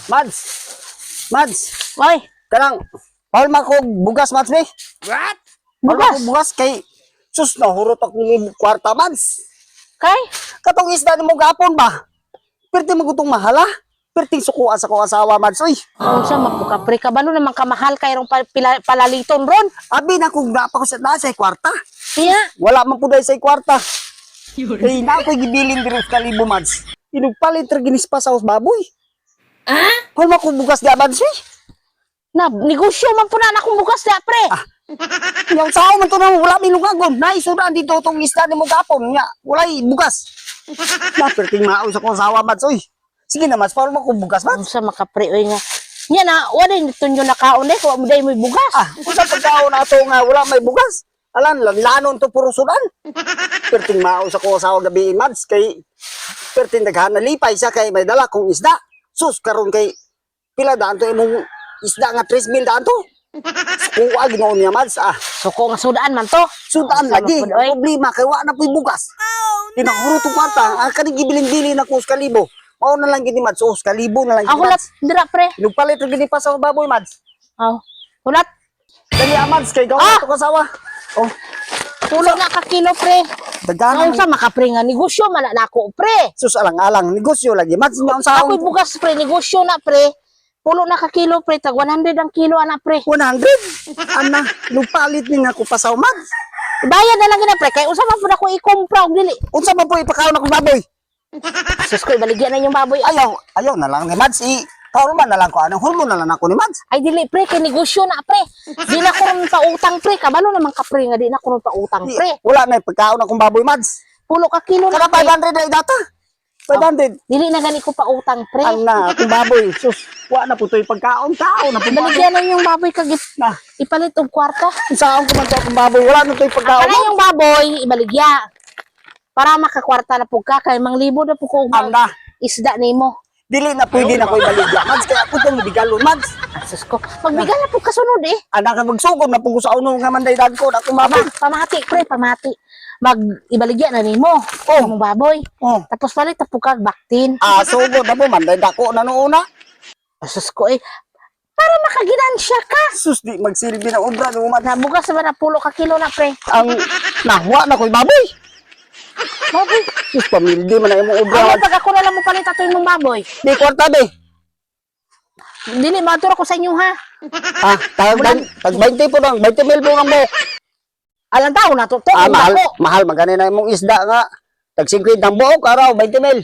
Mads! Mads! Oy, Kanang, paul ko bugas, Mads, be? What? Paul bugas. ko bugas kay, sus, nahurot akong kwarta, Mads. Kay? Katong isda ni mo gapon ba? Perti magutong mahala. Perting sukuan sa kong asawa, Mads, uy. Kung sa magbuka pre, kabalo naman kamahal kay rong palaliton ron. Abi na kung napa ko sa nasa kwarta. Siya, Wala man po dahil sa kwarta. Kaya na ako'y gibilin diri sa kalibo, Mads. Inugpalit ginis pa sa baboy. ah? Paul ko bugas di, Mads, uy. Na, negosyo man po na akong bukas na pre. Yung sao man to na wala milugagon. Naisuran dito itong isda ni mo gapon. Nga, wala'y bugas. Na, perting maon sa kong asawa, Mads, uy. Sige na, Mads, paul ko bugas, Kung Mads. sa makapre, oy nga. Nya na, wala nito nyo nakaon eh, kung mo mo bugas. Kung sa pagkaon na ito nga wala may bugas. Alam, lanon to puro sudan. Perting maon sa kong asawa gabiin, Mads. Kay, perting naghanalipay siya kay may dala kong isda. Sus, karon kay, pila daan to imong isda nga 3,000 daan to. Kuha, ginoon niya, Mads. Suko nga sudaan man to. Sudan Sama lagi. po, oy. Ang problema, kay wala na po'y bugas. Tinakuro to kwarta. Kaning gibilin-bilin na kung kalibo. Mao na lang gini, Mads. Kalibo na lang gini, Ako lat, Mads. dira pre. Nagpalit na gini pa sa baboy, Mads. Oh, hulat. Dali, Mads. Kay gawa to kasawa. Oh, Tulo na ka kilo pre. dagana. Kung sa makapre nga negosyo man na ako pre. Sus, alang-alang. Negosyo lagi. Mads, niya ang saong. Ako'y bugas pre, negosyo na pre. Pulo na ka kilo pre, tag 100 ang kilo ana pre. 100. Ana, nagpalit ni nga ko pa sa Mads. Bayad na lang gina pre, kay usa man pud ako ikumpra og dili. Unsa man po ipakaon ako baboy? Sus ko ibaligyan na yung baboy. Ayaw na lang ni Mads. Karon man na lang ko. Anong hormon na lang ako ni Mads. Ay dili pre, kay negosyo na pre. Di na ko ron pautang pre, kabalo naman ka pre nga di na ko ron pautang pre. Wala na ipakaon akong baboy, Mads. Pulo ka kilo na Kada pre. 500 na data. 500. Dili na gani ko pautang pre. Ana, akong baboy. Sus, wa na po ito'y pagkaon. Tao na po baboy. Baligyan na yung baboy kag Na, ipalit og kwarta. saan ko man ito akong baboy. Wala na ito'y pagkaon. Kana yung baboy ibaligya. Para makakwarta na pug ka kay manglibo na pug ko og Ana, isda nimo. dili na pwede na ko'y baligya. Mads, kaya ako itong bigalon, Mads. Sus ko. Magbigal na pug kasunod eh. Anak ka magsugod na po ko sa unong nga mandaydan ko. Akong baboy. Pamati pre, pamati. Mag ibaligya na nimo. Oh, mong baboy. Oh. Tapos palit na pug kag baktin. Sugod na po. Mandayda ko na noona. Sus ko eh. Para makaginansya ka. Sus, di magsilbi na obra. Umad. Nabugas naman na pulo ka kilo na pre. Ang nahwa na ko'y baboy. Baboy. Sus, pamildi man na imong obra. Ano pag ako na lang mo palit ato imong baboy? Di kwarta, be. Dili matur ako sa inyo ha. Tag 20 po lang. 20 mil po lang mo. Alang tao na to. Mahal. Ako. Mahal. Magani na imong isda nga. Tag 50 ang buok. Araw, 20 mil.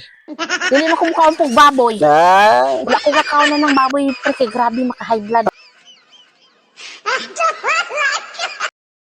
Dili na ko mukha pug baboy. Ay. Wala ko kakaon na ng baboy pre kay grabe maka high blood.